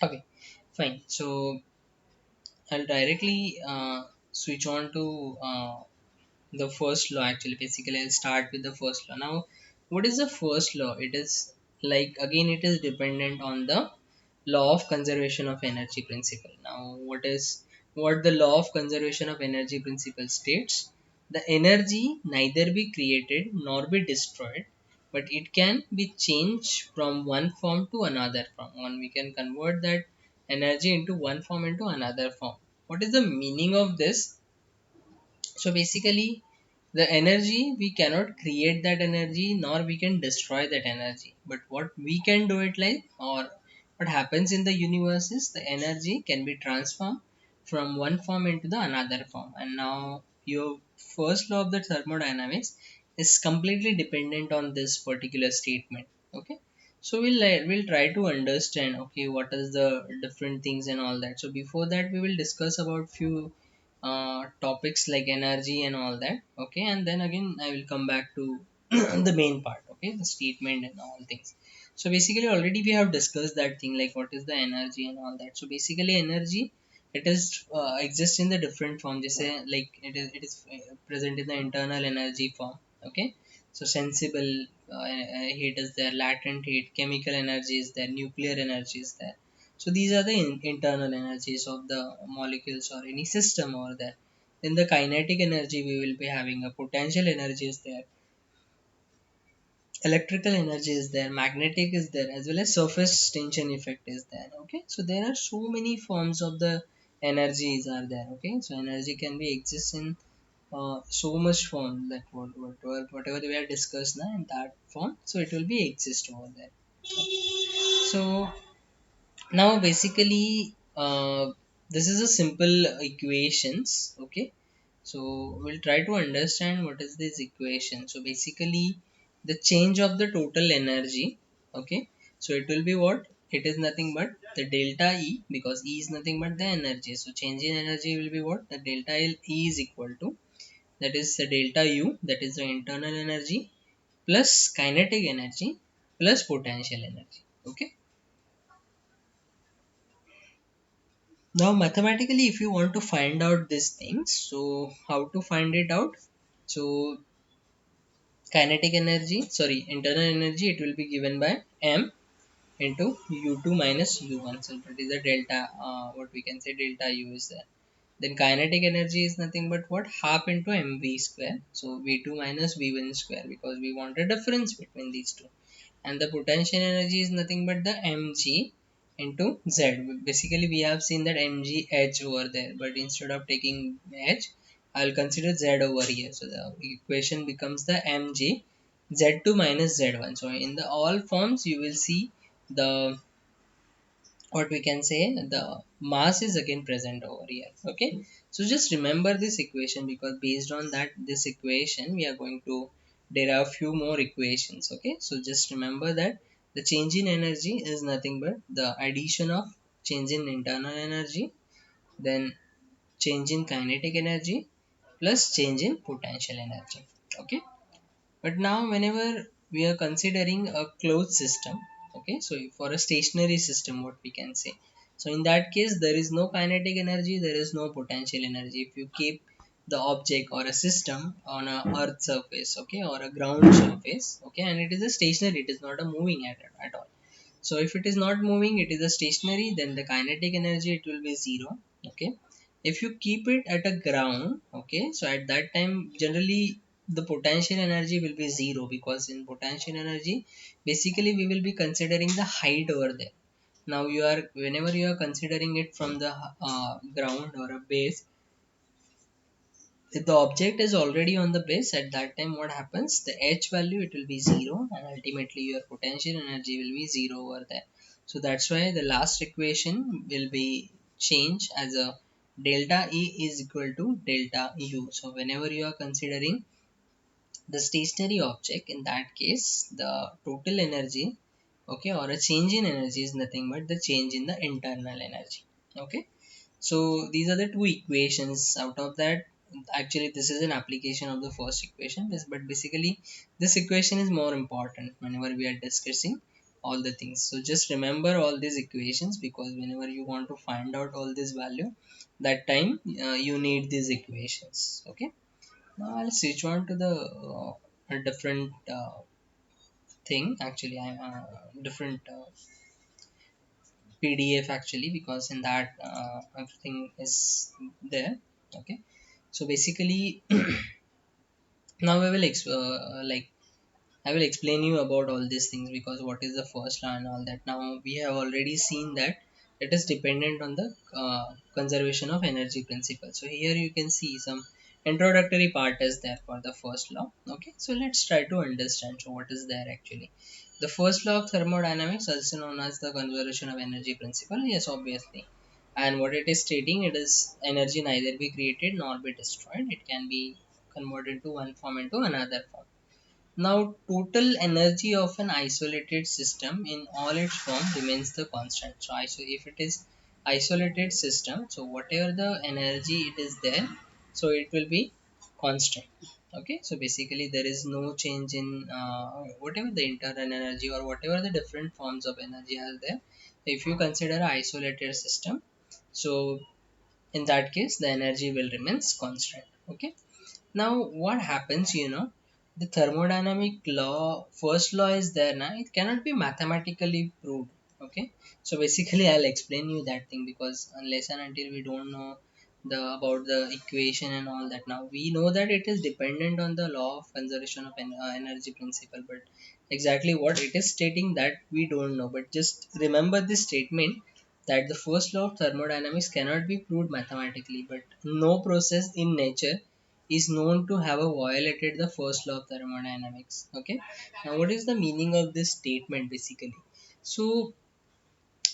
Okay, fine. So I'll directly switch on to the first law. Actually, basically, I'll start with the first law. Now, what is the first law? It is like, again, it is dependent on the law of conservation of energy principle. Now, what the law of conservation of energy principle states? The energy neither be created nor be destroyed, but it can be changed from one form to another form. One, we can convert that energy into one form into another form. What is the meaning of this? So basically, the energy, we cannot create that energy nor we can destroy that energy. But what we can do it like, or what happens in the universe is the energy can be transformed from one form into the another form. And now your first law of the thermodynamics is completely dependent on this particular statement. Okay. So we'll try to understand, okay, what is the different things and all that. So before that, we will discuss about few topics like energy and all that. Okay, and then again I will come back to the main part. Okay, the statement and all things. So basically, already we have discussed that thing, like what is the energy and all that. So basically, energy, it is exists in the different form. Just say like it is present in the internal energy form. Okay, so sensible heat is there, latent heat, chemical energy is there, nuclear energy is there. So these are the internal energies of the molecules or any system over there. Then the kinetic energy, we will be having a potential energy is there, electrical energy is there, magnetic is there, as well as surface tension effect is there. Okay, so there are so many forms of the energies are there. Okay, so energy can be exist in so much form, that whatever we have discussed now in that form, so it will be exist over there. So now basically this is a simple equations. Okay, so we'll try to understand what is this equation. So basically the change of the total energy. Okay, so it will be what, it is nothing but the delta E, because E is nothing but the energy. So change in energy will be what, the delta E is equal to, that is the delta U, that is the internal energy, plus kinetic energy plus potential energy. Okay, now mathematically, if you want to find out these things, so how to find it out? So kinetic energy, sorry, internal energy, it will be given by m into u2 minus u1. So that is the delta, what we can say, delta u is there. Then kinetic energy is nothing but what, half into mv square, so v2 minus v1 square, because we want a difference between these two. And the potential energy is nothing but the mg into z. Basically we have seen that mg h over there, but instead of taking h, I'll consider z over here. So the equation becomes the mg z2 minus z1. So in the all forms you will see the, what we can say, the mass is again present over here. Okay, so just remember this equation, because based on that this equation we are going to derive few more equations. Okay, so just remember that the change in energy is nothing but the addition of change in internal energy, then change in kinetic energy plus change in potential energy. Okay, but now whenever we are considering a closed system, okay, so for a stationary system, what we can say, so in that case there is no kinetic energy, there is no potential energy. If you keep the object or a system on a earth surface, okay, or a ground surface, okay, and it is a stationary, it is not a moving at all. So if it is not moving, it is a stationary, then the kinetic energy, it will be zero. Okay, if you keep it at a ground, okay, so at that time generally the potential energy will be zero, because in potential energy basically we will be considering the height over there. Now you are, whenever you are considering it from the ground or a base, if the object is already on the base, at that time what happens, the h value, it will be zero, and ultimately your potential energy will be zero over there. So that's why the last equation will be changed as a delta E is equal to delta U. So whenever you are considering the stationary object, in that case the total energy, okay, or a change in energy is nothing but the change in the internal energy. Okay, so these are the two equations. Out of that, actually this is an application of the first equation, this, but basically this equation is more important whenever we are discussing all the things. So just remember all these equations, because whenever you want to find out all this value, that time you need these equations. Okay, now I'll switch on to the a different thing. Actually, I different PDF actually, because in that everything is there. Okay, so basically now we will like I will explain you about all these things, because what is the first law and all that. Now we have already seen that it is dependent on the conservation of energy principle. So here you can see some introductory part is there for the first law. Okay, so let's try to understand. So what is there actually? The first law of thermodynamics, also known as the conservation of energy principle. Yes, obviously. And what it is stating, it is energy neither be created nor be destroyed. It can be converted into one form into another form. Now, total energy of an isolated system in all its form remains the constant. So, if it is isolated system, so whatever the energy it is there, so it will be constant. Okay, so basically there is no change in whatever the internal energy or whatever the different forms of energy are there. If you consider an isolated system, so in that case the energy will remains constant. Okay, now, what happens, the thermodynamic law, first law is there now, it cannot be mathematically proved. Okay, so basically, I'll explain you that thing, because unless and until we don't know the about the equation and all that, now we know that it is dependent on the law of conservation of energy principle, but exactly what it is stating that we don't know. But just remember this statement, that the first law of thermodynamics cannot be proved mathematically, but no process in nature is known to have violated the first law of thermodynamics. Okay, now what is the meaning of this statement basically? So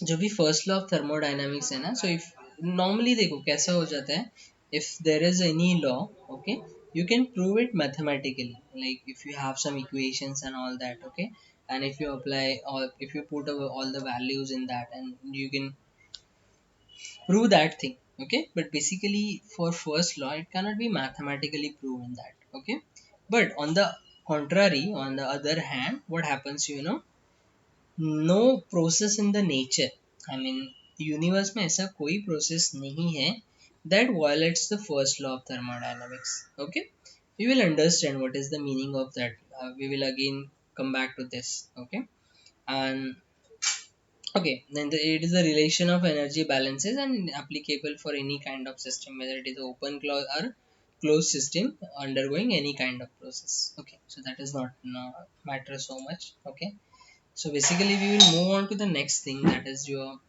जो भी first law of thermodynamics है ना, so if normally देखो कैसा हो जाता है, if there is any law, okay, you can prove it mathematically, like if you have some equations and all that. Okay, and if you apply, or if you put all the values in that, and you can prove that thing. Okay, but basically for first law it cannot be mathematically proven that. Okay, but on the contrary, on the other hand, what happens, no process in the nature, I mean universe में ऐसा कोई process नहीं है that violates the first law of thermodynamics. Okay, we will understand what is the meaning of that. We will again come back to this. Okay, and okay, then it is the relation of energy balances and applicable for any kind of system, whether it is open closed or closed system undergoing any kind of process. Okay, so that is not matter so much. Okay, so basically we will move on to the next thing, that is your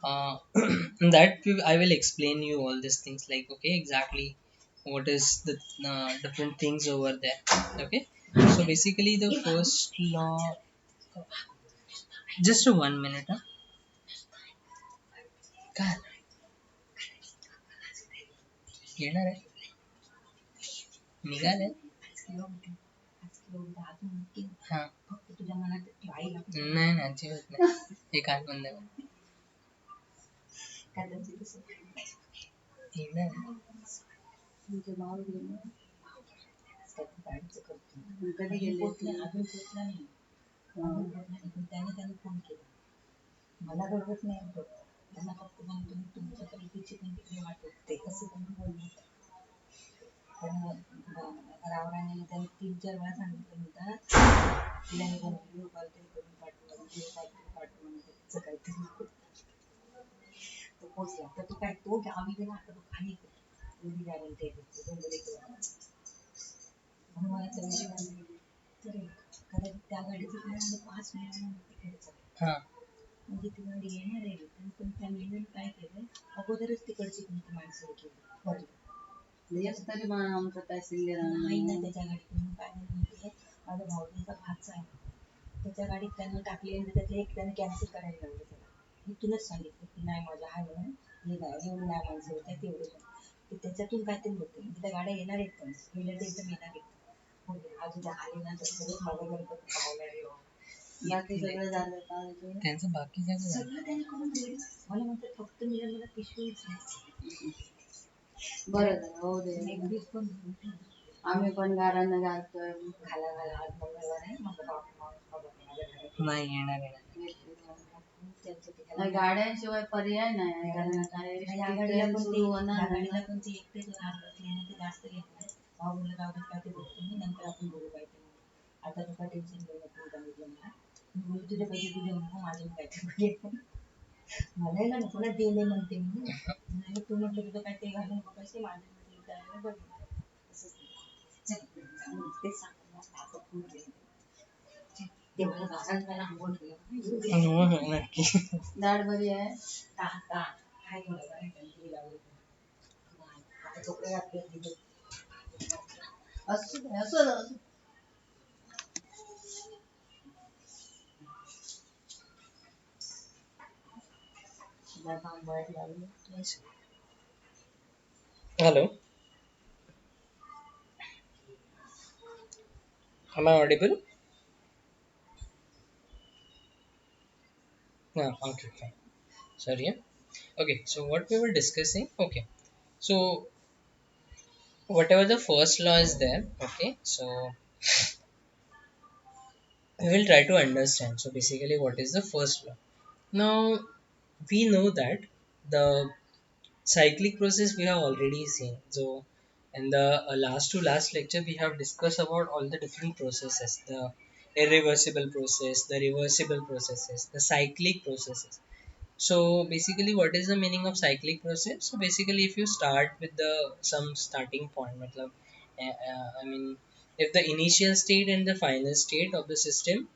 I will explain you all these things, like okay, exactly what is the different things over there. Okay, so basically the first law, just a 1 minute. काय येणार आहे निघाले हा नाही ना अजिबात नाही हे काय बंद येणार आहे. कधी गेले अजून पोचला नाही त्याने फोन केला मला बरोबरच नाही होत त्यांना फक्त म्हणतो मी तुमच्या पैकीची पण तिकडे वाटत ते कसं त्यांनी बोललं पण रावराने त्यांनी 3-4 वेळा सांगितलं म्हणतात तिला हे व्हिडिओ कॉल तरी करून पाठवून व्हिडिओ कॉल तरी पाठवून तिचं काहीतरी तो पोचला तर तो काय तो आम्ही गेला आता तो खाली एवढी गॅरंटी आहे डोंगर म्हणून मला तर कदाचित त्या गाडीचं काय 5 मिनिटांमध्ये तिकडचं म्हणजे ती गाडी येणार आहे पण त्या मेनून काय केलं अगोदरच तिकडची कोणती माणसं केली तरी आमचा पॅसेंजर नाही ना त्याच्या गाडीतून काय म्हणते माझा भाऊजीचा भाचा आहे त्याच्या गाडीत त्यानं टाकली आणि त्यातलं एक त्यानं कॅन्सल करायला लावलं त्याला इथूनच सांगितलं की नाही माझा आहे म्हणून हे नाही एवढं नाही माणसं होत्या तेवढं पण त्याच्यातून काहीतरी होतं म्हणजे त्या गाड्या येणार आहेत पण गेल्या ते एकदम येणार आहेत अजून आले ना तर सगळं माझं गणपती पाहायला बाकी सगळं झालं का त्यांचं बाकी सगळं त्यांनी करून दिलं मला म्हणतात फक्त मला पिशवीच नाही बरं झालं हो दे पण आम्ही पण गारांना घालतोय घाला आज मंगळवार आहे माझा बाप माझ्या घरी नाही येणार येणार. गाड्यांशिवाय पर्याय नाही कारण काय या गाडीला पण सुरू ते होणार या नाही गाडीला ना. पण ते एकटेच राहतात त्याने ते जास्त घेणार भाऊ बोलला जाऊ दे काय ते बघतो मी नंतर आपण बघू काय ते आता तू काय टेन्शन घेऊ नको सांगितलं मला मी बोलू तुझे पैसे तू देऊ नको माझे मी काय ते बघेन. मला ना नको दिले म्हणते मी नाही तू म्हटलं तुझं काय ते घालू नको पैसे माझे म्हटलं त्याला बघ असंच चल तेच सांगतो आता खूप ते मला भाषण करायला आंघोळ केलं हो हो नक्की. दाढ बरी आहे. काय थोडं बरं काहीतरी लावलं आता कपडे घातले तिथे असं असं काम वाईट लागलं Hello, am I audible? Yeah, okay, fine. Sorry. Yeah. Okay, so what we were discussing. Okay, so whatever the first law is there. Okay, so we will try to understand. So basically, what is the first law? Now we know that the cyclic process we have already seen. So in the last to last lecture, we have discussed about all the different processes: the irreversible process, the reversible processes, the cyclic processes. So basically, what is the meaning of cyclic process? So basically, if you start with the some starting point, matlab, I mean, if the initial state and the final state of the system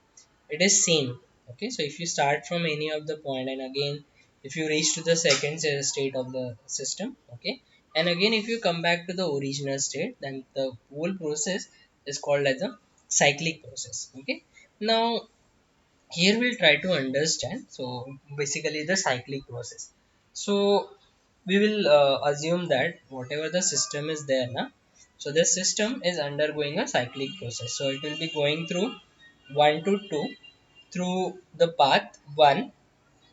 it is same. Okay, so if you start from any of the point and again if you reach to the second state of the system, okay, and again if you come back to the original state, then the whole process is called as a cyclic process. Okay, now here we'll try to understand so basically the cyclic process. So we will assume that whatever the system is there now, so this system is undergoing a cyclic process, so it will be going through 1 to 2 through the path 1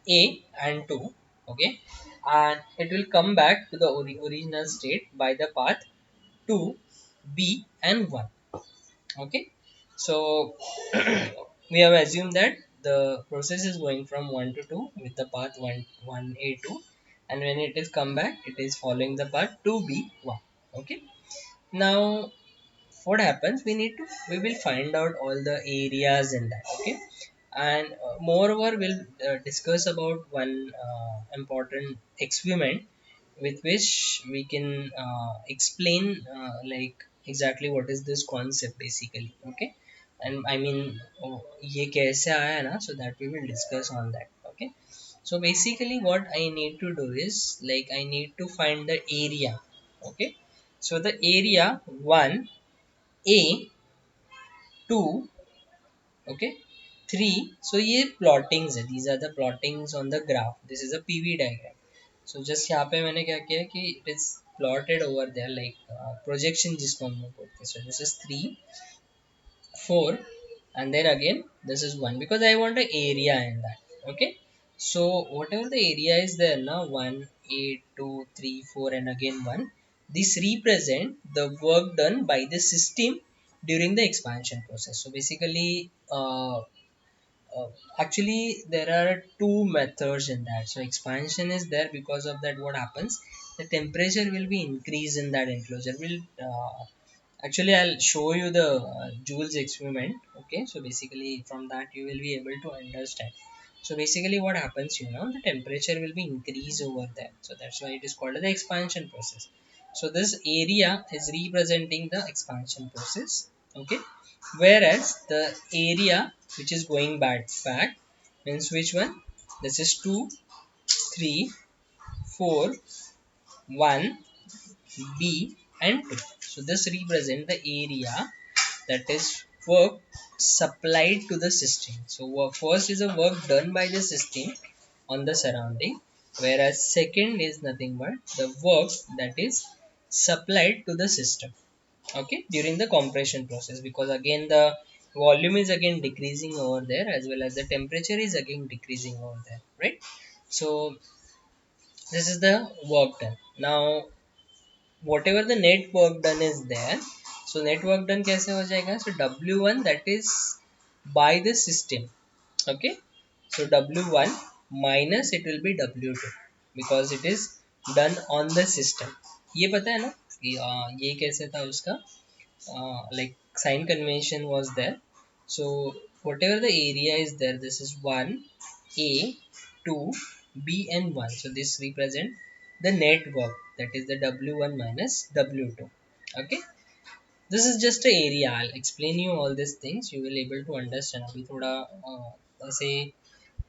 a and 2. Okay, and it will come back to the original state by the path 2 b and 1. Okay, so we have assumed that the process is going from 1 to 2 with the path 1 1a2, and when it is come back it is following the path 2b1. Okay, now what happens, we will find out all the areas in that. Okay, and moreover we'll discuss about one important experiment with which we can explain like exactly what is this concept basically. Okay, and I mean ye kaise aaya na, so that we will discuss on that. Okay, so basically what I need to do is like I need to find the area. Okay, so the area 1 a 2, okay, 3. So ये plottings है, these are the plottings on the graph, this is a pv diagram. So just यहाँ पे मैंने क्या किया कि it is plotted over there like projection जिसको हम लोग बोलते हैं. So this is 3 4 and then again this is 1 because I want an area in that. Okay, so whatever the area is there now 1 8 2 3 4 and again 1, this represent the work done by the system during the expansion process. So basically uh, actually there are two methods in that. So expansion is there, because of that what happens, the temperature will be increased in that enclosure will actually I'll show you the joules experiment. Okay, so basically from that you will be able to understand. So basically what happens, you know, the temperature will be increased over there, so that's why it is called the expansion process. So this area is representing the expansion process. Okay, whereas the area which is going back means which one, this is 2 3 4 1 b and 2. So this represent the area that is work supplied to the system. So first is a work done by the system on the surrounding, whereas second is nothing but the work that is supplied to the system. Okay, during the compression process, because again the volume is again decreasing over there as well as the temperature is again decreasing over there, right? So this is the work done. Now whatever the net work done is there, so net work done कैसे हो जाएगा, so w1 that is by the system. Okay, so W1 minus it will be W2 because it is done on the system. ये पता है ना कि ये कैसे था उसका, like sign convention was there. So whatever the area is there, this is 1 A, 2 B and 1, so this represent the net work, that is the W1 minus W2. Okay, this is just a area. I'll explain you all these things, you will able to understand. अभी थोड़ा ऐसे,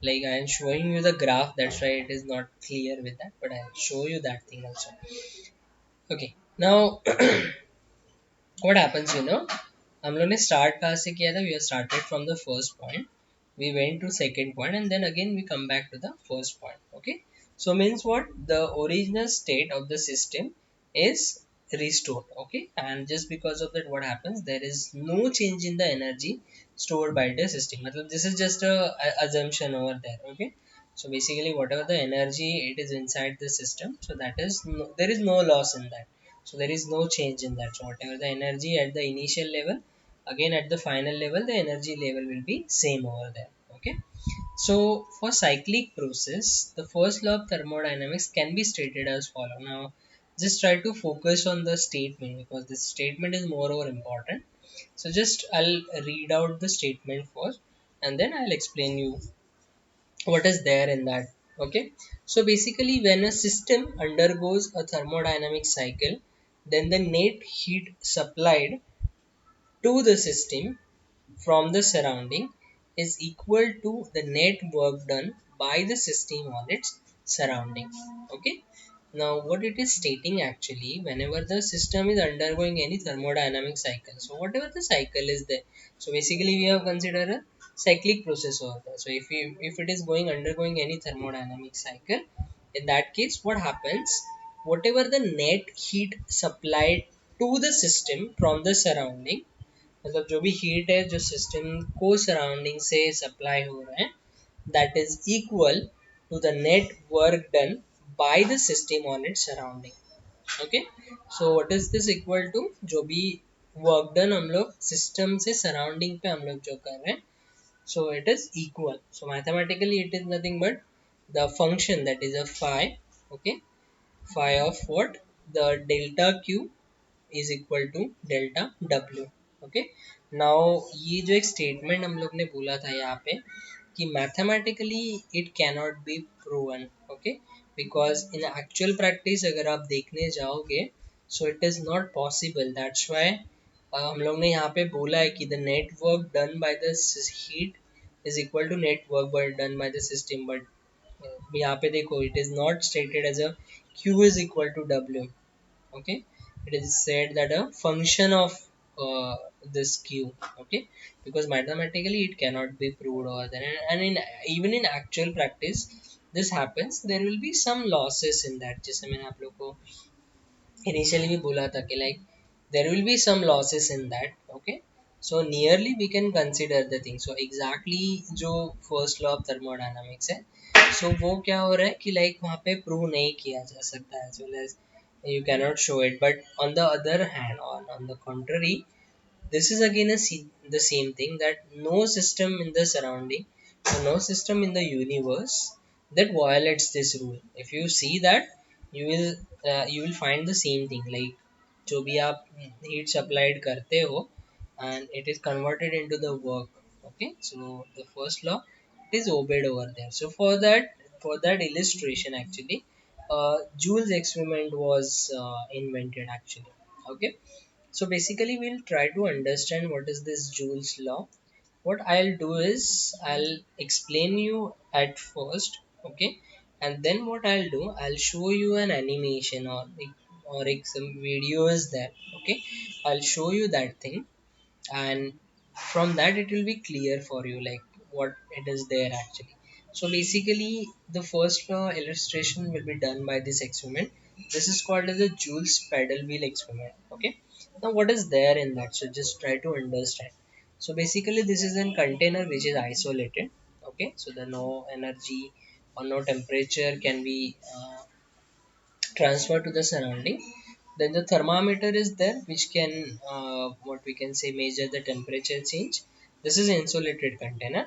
like I am showing you the graph, that's why it is not clear with that, but I'll show you that thing also. Okay, now what happens, हम लोग ने start कहाँ से किया था? We have started from the first point, we went to second point, and then again we come back to the first point. Okay, so means what, the original state of the system is restored. Okay, and just because of that, what happens, there is no change in the energy stored by the system. मतलब this is just a assumption over there. Okay, so basically whatever the energy it is inside the system, so that is no, there is no loss in that, so there is no change in that. So whatever the energy at the initial level, again at the final level the energy level will be same over there. Okay, so for cyclic process, the first law of thermodynamics can be stated as follow. Now just try to focus on the statement because this statement is more important. So just I'll read out the statement first, and then I'll explain you what is there in that. Okay, so basically when a system undergoes a thermodynamic cycle, then the net heat supplied to the system from the surrounding is equal to the net work done by the system on its surrounding. Okay, now what it is stating actually, whenever the system is undergoing any thermodynamic cycle, so whatever the cycle is there, so basically we have considered a cyclic process over there. So if it is going undergoing any thermodynamic cycle, in that case what happens, whatever the net heat supplied to the system from the surrounding, मतलब जो भी heat है जो system को surrounding से supply हो रहा है, that is equal to the net work done by the system on its surrounding. Okay, so what is this equal to, जो भी वर्क डन हम लोग सिस्टम से सराउंडिंग पे हम लोग जो कर रहे हैं, so it is equal. So mathematically it is nothing but the function, that is a phi. Okay, phi of what, the delta q is equal to delta w. Okay, now ये जो एक स्टेटमेंट हम लोग ने बोला था यहाँ पे कि mathematically it cannot be proven. Okay, because in actual practice अगर आप देखने जाओगे, so it is not possible. That's why हम लोग ने यहाँ पे बोला है कि the net work done by the heat is equal to net work done by the system. But यहाँ पे देखो, it is not stated as a q is equal to w. Okay, it is said that a function of this q. Okay, because mathematically it cannot be proved over there, and in even in actual practice this happens, there will be some losses in that. जैसे मैंने आप लोग को initially भी बोला था कि like there will be some losses in that. Okay, so nearly we can consider the thing. So exactly जो first law of thermodynamics है, so वो क्या हो रहा है कि like वहाँ पे prove नहीं किया जा सकता, as well as you cannot show it. But on the other hand, on the contrary, this is again the same thing, that no system in the surrounding, so no system in the universe that violates this rule. If you see that, you will find the same thing, like जो भी आप heat supplied करते हो and it is converted into the work. Okay, so the first law, it is obeyed over there. So for that illustration actually, Joule's experiment was invented actually. Okay, so basically we'll try to understand what is this Joule's law. What I'll do is I'll explain you at first. Okay, and then what I'll do, I'll show you an animation or some videos there. Okay, I'll show you that thing, and from that it will be clear for you like what it is there actually. So basically the first illustration will be done by this experiment. This is called as the Joule's pedal wheel experiment. Okay, now what is there in that, so just try to understand. So basically this is a container which is isolated. Okay, so the no energy or no temperature can be transferred to the surrounding. Then the thermometer is there which can what we can say measure the temperature change. This is insulated container.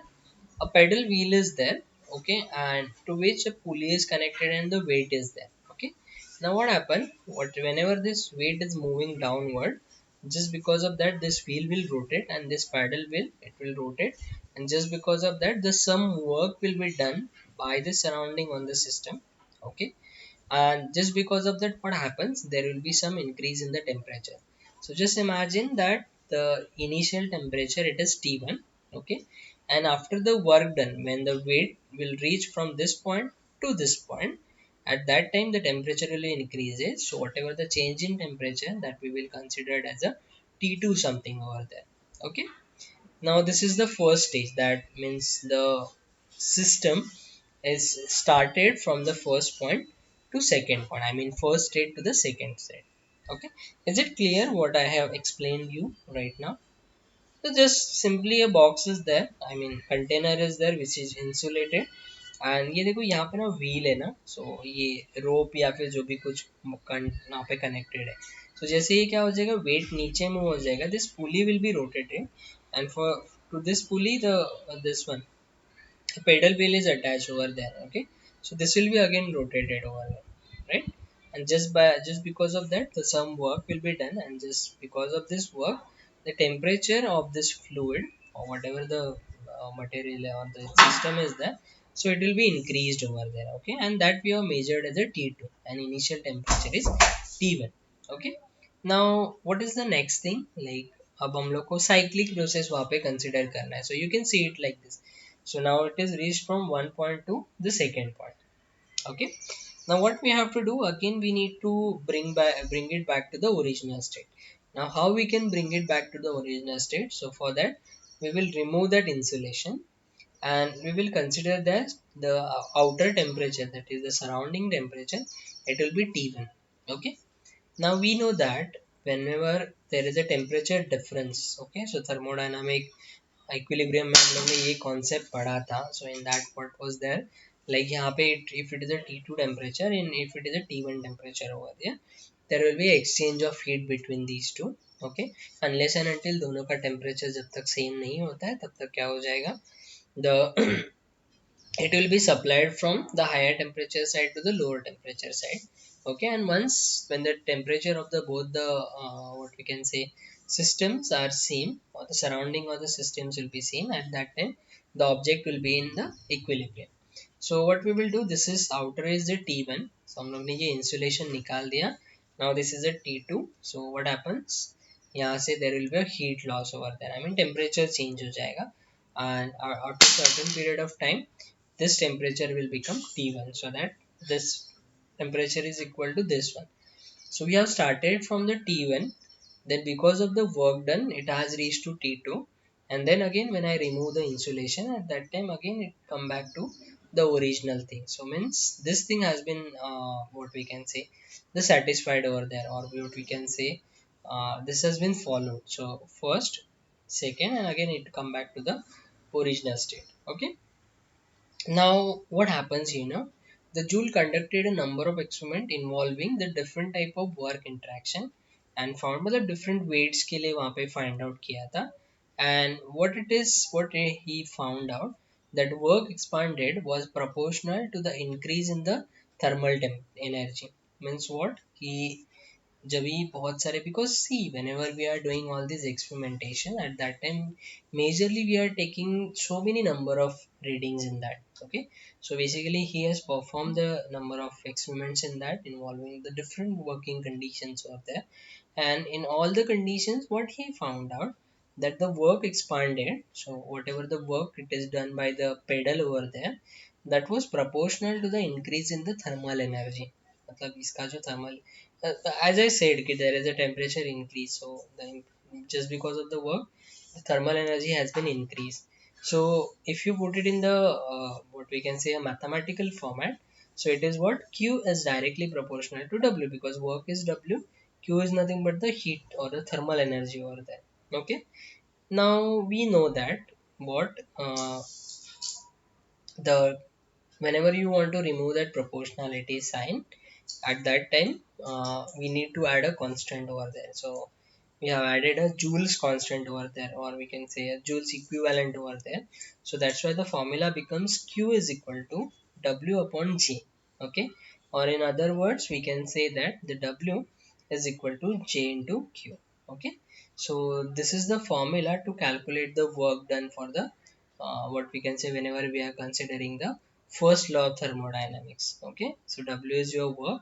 a pedal wheel is there, okay, and to which a pulley is connected and the weight is there, okay. Now what happened, what whenever this weight is moving downward, just because of that this wheel will rotate and this paddle will, it will rotate, and just because of that the some work will be done by the surrounding on the system, okay. And just because of that what happens, there will be some increase in the temperature. So just imagine that the initial temperature it is T1, okay, and after the work done, when the weight will reach from this point to this point, at that time the temperature will increase it. So whatever the change in temperature, that we will consider it as a T2 something over there, okay. Now this is the first stage, that means the system is started from the first point to second point, I mean first state to the second state, okay. Is it clear what I have explained you right now? So just simply a box is there, I mean container is there which is insulated, and ये देखो यहाँ पे ना wheel है ना, सो ये रोप या फिर जो भी कुछ यहाँ पे कनेक्टेड है, सो जैसे ये क्या हो जाएगा, वेट नीचे में हो जाएगा, this pulley will be rotated, and for to this pulley the this one the pedal wheel is attached over there, okay. So this will be again rotated over there, right. And just because of that the some work will be done, and just because of this work the temperature of this fluid or whatever the material or the system is there, so it will be increased over there, okay. And that we have measured as a T2 and initial temperature is T1, okay. Now what is the next thing, like अब हम लोग को cyclic process वहाँ पे consider करना है, so you can see it like this. So now it is reached from one point to the second point, okay. Now what we have to do, again we need to bring it back to the original state. Now how we can bring it back to the original state, so for that we will remove that insulation, and we will consider that the outer temperature, that is the surrounding temperature, it will be T1, okay. Now we know that whenever there is a temperature difference, okay, so thermodynamic equilibrium में हम लोग ने ये concept पढ़ा था, so in that what was there, like यहाँ पे if it is a T2 temperature and if it is a T1 temperature over there will be exchange of heat between these two, okay. Unless and until दोनों का temperature जब तक same नहीं होता है तब तक क्या हो जाएगा, the it will be supplied from the higher temperature side to the lower temperature side, okay. And once when the temperature of the both the what we can say systems are same, or the surrounding of the systems will be same, at that time the object will be in the equilibrium. So what we will do, this is outer is the T1, so हम लोग ने ये insulation निकाल दिया. Now this is a T2, so what happens, यहाँ से there will be a heat loss over there, I mean temperature change हो जाएगा, and after certain period of time this temperature will become T1, so that this temperature is equal to this one. So we have started from the T1, then because of the work done it has reached to T2, and then again when I remove the insulation, at that time again it come back to the original thing. So means this thing has been what we can say the satisfied over there, or what we can say this has been followed. So first, second, and again it come back to the original state, okay. Now, what happens, the Joule conducted a number of experiments involving the different type of work interaction and found मतलब different weights के लिए वहाँ पे find out किया था, and what he found out that work expanded was proportional to the increase in the thermal energy. Means what, he जब भी बहुत सारे, because see whenever we are doing all this experimentation at that time majorly we are taking so many number of readings in that, okay. So basically he has performed the number of experiments in that involving the different working conditions over there, and in all the conditions what he found out that the work expanded, so whatever the work it is done by the pedal over there, that was proportional to the increase in the thermal energy. मतलब इसका जो thermal as I said कि there is a temperature increase, so just because of the work the thermal energy has been increased. So if you put it in the what we can say a mathematical format, so it is what Q is directly proportional to W, because work is W, Q is nothing but the heat or the thermal energy over there, okay. Now we know that what the whenever you want to remove that proportionality sign, at that time we need to add a constant over there. So we have added a Joule's constant over there, or we can say a Joule's equivalent over there. So that's why the formula becomes Q is equal to W upon G. Okay, or in other words, we can say that the W is equal to J into Q. Okay, so this is the formula to calculate the work done for the what we can say whenever we are considering the first law of thermodynamics. Okay, so W is your work,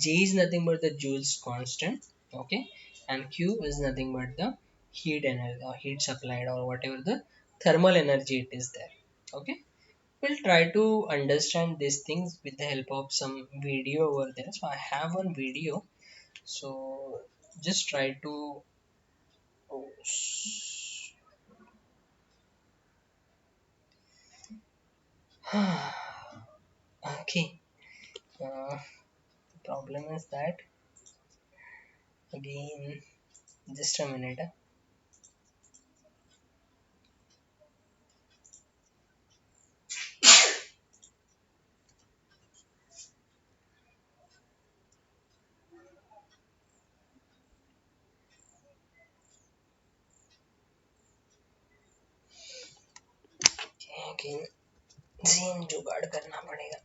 G is nothing but the Joule's constant. Okay, and Q is nothing but the heat energy or heat supplied or whatever the thermal energy it is there. Okay, we'll try to understand these things with the help of some video over there. So I have one video, so just try to oh, okay. The problem is that again, just a minute. again same जुगाड़ करना पड़ेगा.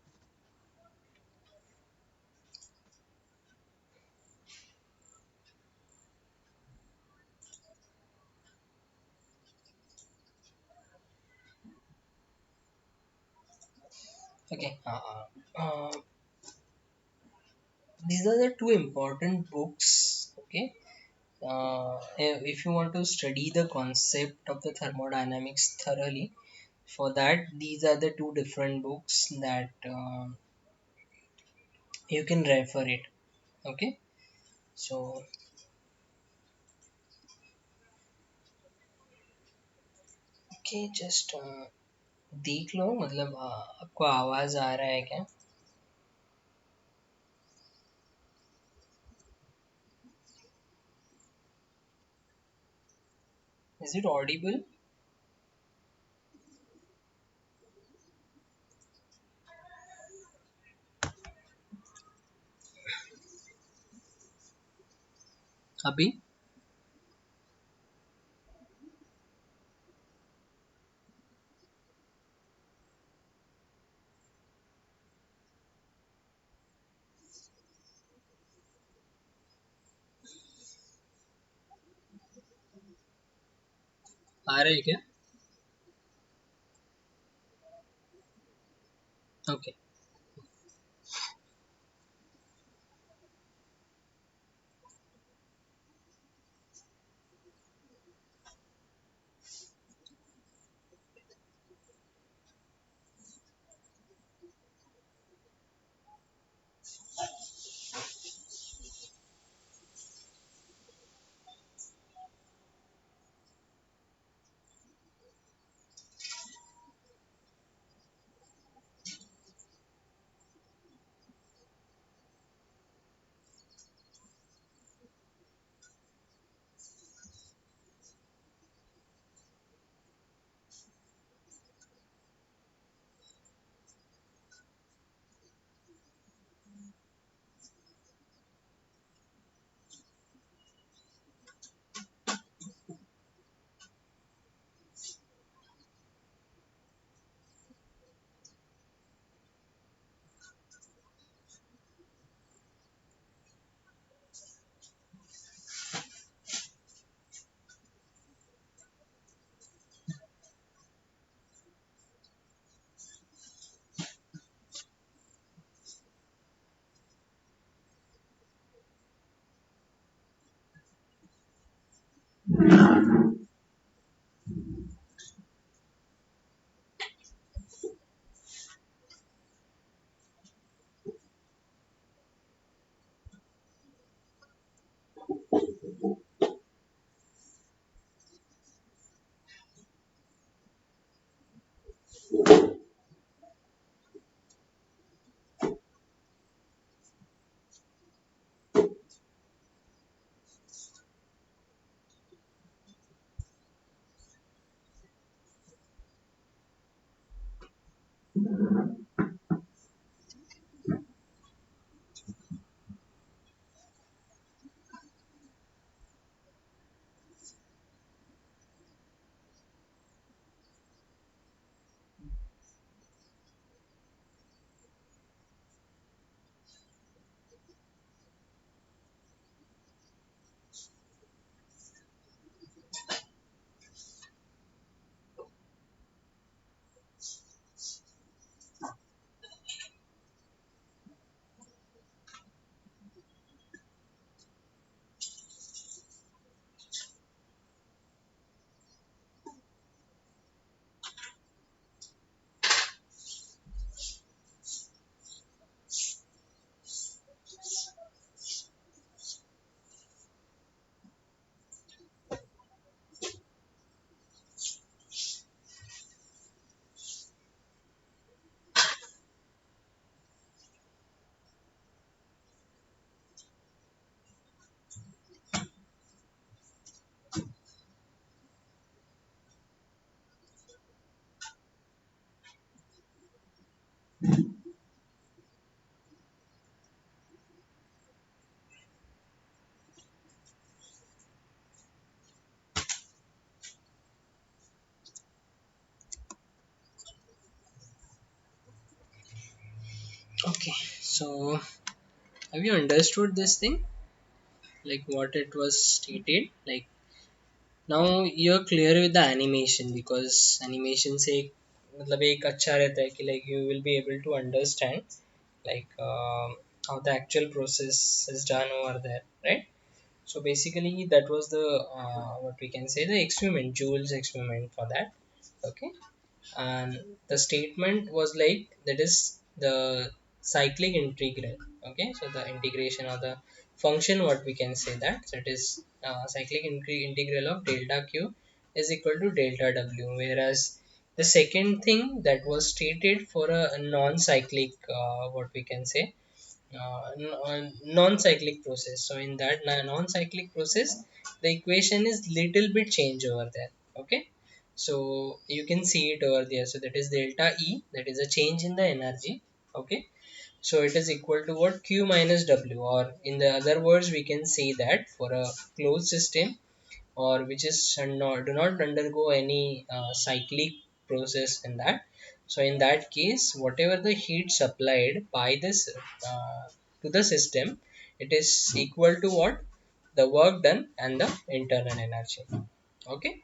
Okay. These are the two important books. Okay. If you want to study the concept of the thermodynamics thoroughly, for that these are the two different books that you can refer it. Okay. So okay, just देख लो मतलब आपको आवाज आ रहा है क्या? Is it audible? अभी? आ रहे है क्या? Okay. Okay, so have you understood this thing? Like what it was stated? Like now you're clear with the animation because animation से मतलब एक अच्छा रहता है कि like you will be able to understand like how the actual process is done over there, right? So basically that was the what we can say the experiment, Joule's experiment for that. Okay, and the statement was like that is the cyclic integral. Okay, so the integration or the function what we can say that, so it is cyclic integral of delta q is equal to delta w, whereas the second thing that was stated for a non-cyclic what we can say non-cyclic process. So in that non-cyclic process the equation is little bit change over there. Okay, so you can see it over there, so that is delta E, that is a change in the energy. Okay, so it is equal to what, q minus w, or in the other words we can say that for a closed system or which is not, do not undergo any cyclic process in that. So in that case whatever the heat supplied by this to the system, it is equal to what, the work done and the internal energy. Okay,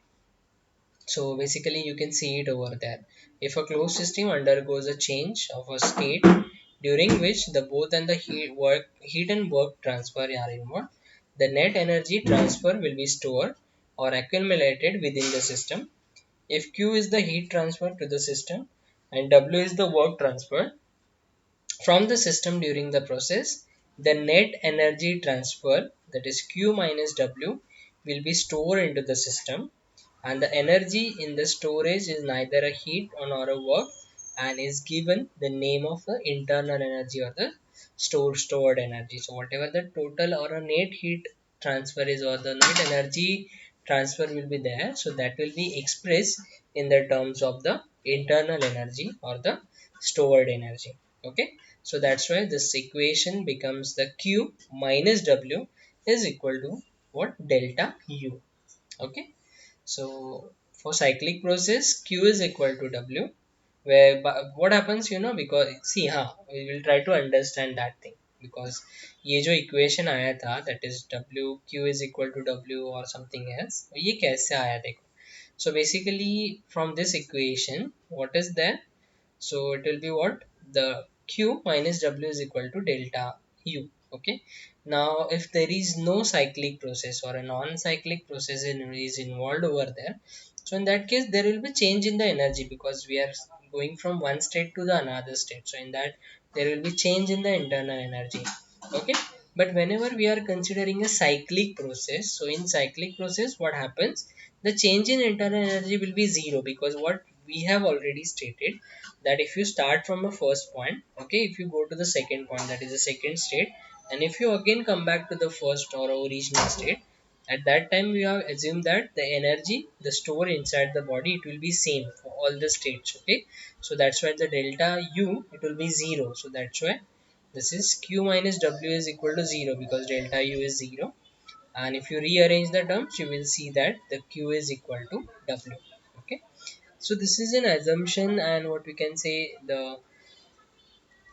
so basically you can see it over there. If a closed system undergoes a change of a state during which the both and the heat and work transfer are involved, the net energy transfer will be stored or accumulated within the system. If Q is the heat transfer to the system and W is the work transfer from the system during the process, the net energy transfer, that is Q minus W, will be stored into the system, and the energy in the storage is neither a heat nor a work and is given the name of the internal energy or the stored energy. So whatever the total or a net heat transfer is or the net energy transfer will be there, so that will be expressed in the terms of the internal energy or the stored energy. Okay, so that's why this equation becomes the Q minus W is equal to what, delta U. Okay, so for cyclic process, Q is equal to W. Where what happens, because see, we will try to understand that thing because ये जो equation आया था, that is W Q is equal to W or something else, ये कैसे आया देखो. So basically from this equation, what is there? So it will be what, the Q minus W is equal to delta U. Okay, now if there is no cyclic process or a non-cyclic process is involved over there, so in that case there will be change in the energy because we are going from one state to the another state, so in that there will be change in the internal energy. Okay, but whenever we are considering a cyclic process, so in cyclic process what happens, the change in internal energy will be zero, because what we have already stated that if you start from a first point, okay, if you go to the second point, that is the second state, and if you again come back to the first or original state, at that time we have assumed that the energy the store inside the body, it will be same for all the states. Okay, so that's why the delta U, it will be zero, so that's why this is Q minus W is equal to 0 because delta U is 0. And if you rearrange the terms, you will see that the Q is equal to W. Okay, so this is an assumption, and what we can say, the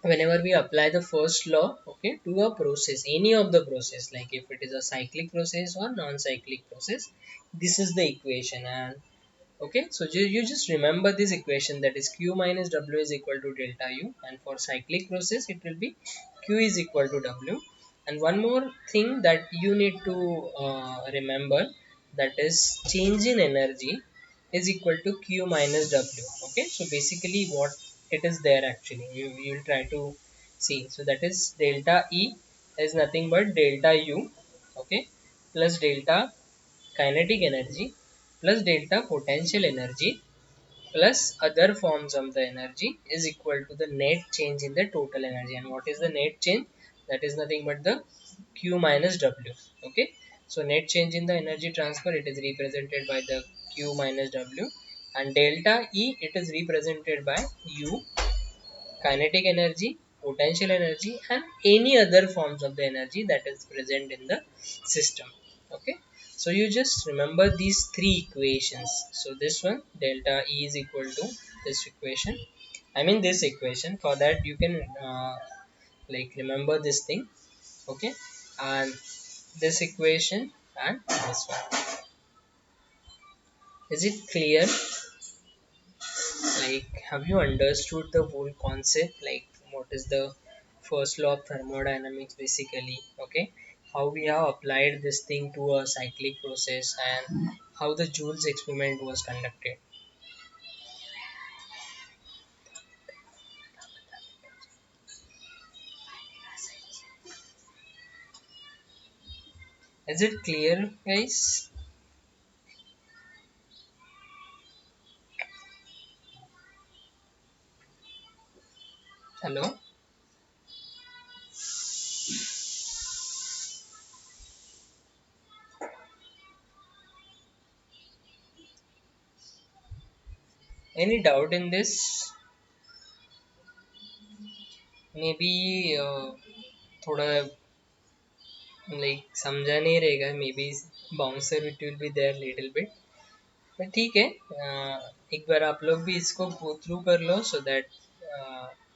whenever we apply the first law, okay, to a process, any of the process, like if it is a cyclic process or non-cyclic process, this is the equation. And okay, so you just remember this equation, that is Q minus W is equal to delta U, and for cyclic process it will be Q is equal to W. And one more thing that you need to remember, that is change in energy is equal to Q minus W. Okay, so basically what it is there, actually you will try to see, so that is delta E is nothing but delta U, okay, plus delta kinetic energy plus delta potential energy plus other forms of the energy is equal to the net change in the total energy. And what is the net change? That is nothing but the Q minus W. Okay, so net change in the energy transfer, it is represented by the Q minus W, and delta E, it is represented by U, kinetic energy, potential energy, and any other forms of the energy that is present in the system. Okay, so you just remember these three equations. So this one, delta E is equal to this equation, I mean this equation. For that you can like remember this thing, okay, and this equation and this one. Is it clear? Like, have you understood the whole concept? Like, what is the first law of thermodynamics basically? Okay, how we have applied this thing to a cyclic process, and how the Joule's experiment was conducted. Is it clear, guys? Hello? Any doubt in this? Maybe थोड़ा like समझा नहीं रहेगा, maybe bouncer it will be there little bit, but ठीक है, एक बार आप लोग भी इसको go through कर लो so that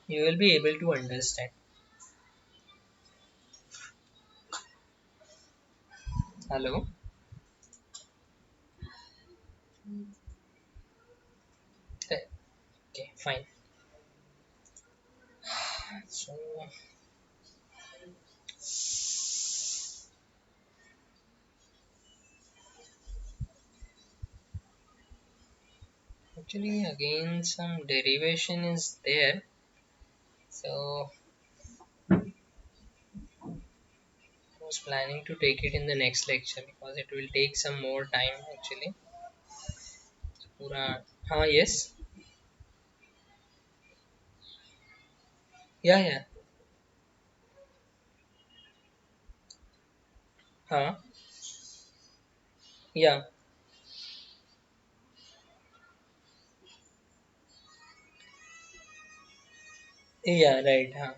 you will be able to understand. Hello? Okay, fine. So actually again some derivation is there, so I was planning to take it in the next lecture because it will take some more time actually. पूरा, हाँ, yes, yeah, हाँ, yeah, yeah, right, हाँ,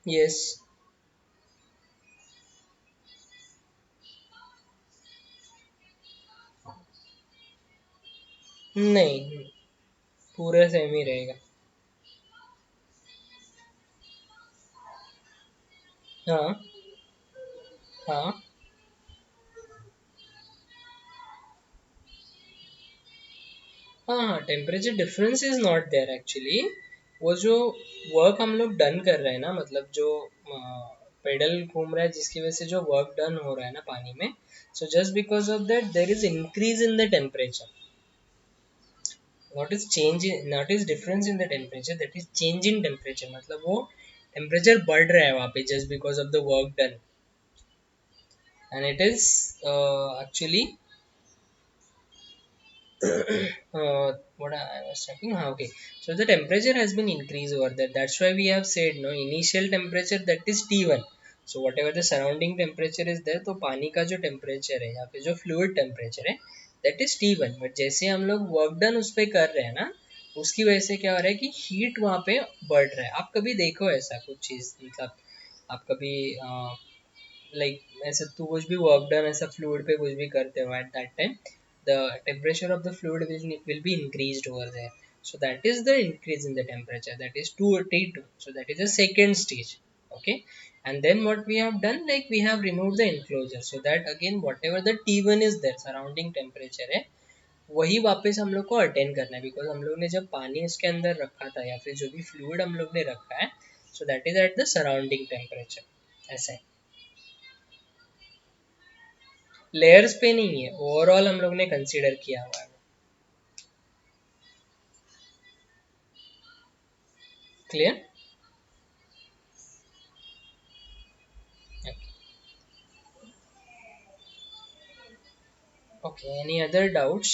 yes, नहीं, पूरा same ही रहेगा. हाँ, हाँ, हाँ, temperature difference is not there actually. वो जो वर्क हम लोग डन कर रहे हैं ना, मतलब जो पेडल घूम रहा है जिसकी वजह से जो वर्क डन हो रहा है ना पानी में, so just because of that there is increase in the temperature. Not is change, not is difference in the temperature, that is change in temperature. मतलब वो टेम्परेचर बढ़ रहा है वहाँ पे just because of the work done, and it is actually what I was checking. Okay, so the temperature has been increased over there. That's why we have said no initial temperature that is T1. So whatever the surrounding temperature is there, तो पानी का जो temperature है या फिर जो fluid temperature है that is T1. But जैसे हम लोग work done उस पे कर रहे हैं ना, उसकी वजह से क्या हो रहा है कि heat वहाँ पे बढ़ रहा है. आप कभी देखो ऐसा कुछ चीज़, मतलब आप कभी like ऐसे तो कुछ भी वर्क डन ऐसा फ्लूइड पे कुछ भी करते हो at that time the temperature of the fluid will be increased over there. So that is the increase in the temperature, that is 2 T2. So that is the second stage. Okay, and then what we have done, like we have removed the enclosure so that again whatever the T1 is there surrounding temperature है वही वापस हम लोग को attain करना है, because हम लोग ने जब पानी इसके अंदर रखा था या फिर जो भी फ्लूइड हम लोग ने रखा है, so that is at the surrounding temperature. ऐसा है, लेयर्स पे नहीं है, ओवरऑल हम लोग ने कंसीडर किया हुआ है. Clear? Okay, any other doubts?